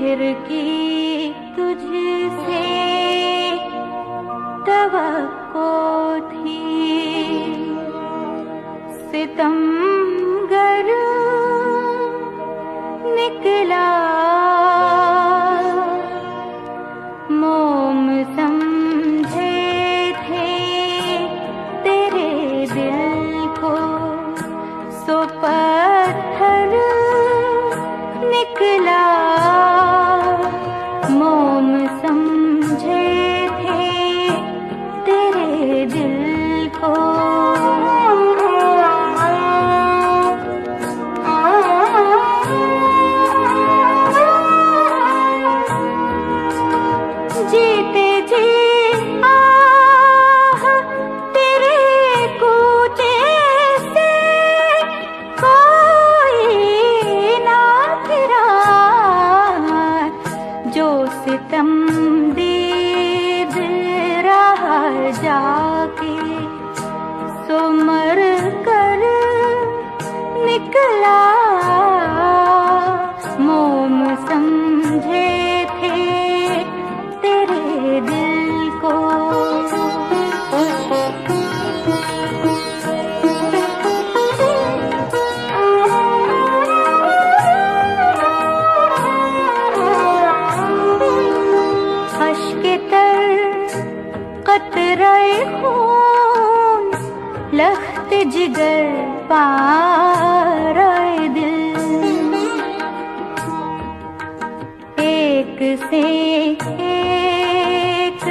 मेहर की तुझसे तवक्को थी, सितमगर निकला मोम समझे थे तेरे दिल को, सो पत्थर निकला मोम समझे थे तेरे दिल को। जीते जी आह तेरे कूचे से कोई ना फिरा, जो सितम दीद रहा जाके, सो मर कर निकला मोम समझे थे तेरे दिल को। अश्के तर कतरे खून लख्त जिगर पारे दिल, एक से एक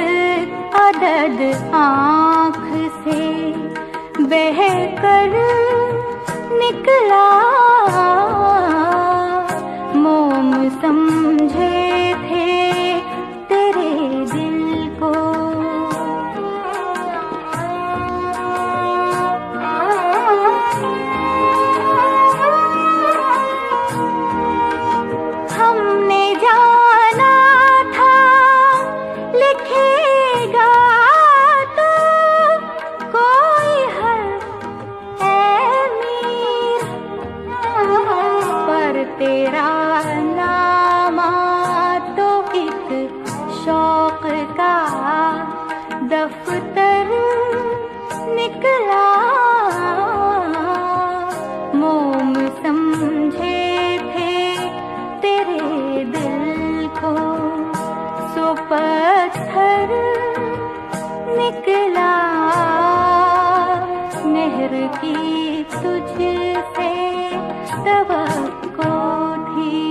अदद आँख से बह कर निकला मोम समझे थे तेरे दिल को। हमने जाना था लिखेगा तो कोई हर्फ है मीर, पर तेरा नामा तो एक शौक का दफ्तर निकला मोम समझे थे तेरे दिल को, सो पत्थर निकला मेहर की तुझसे तवक्को थी।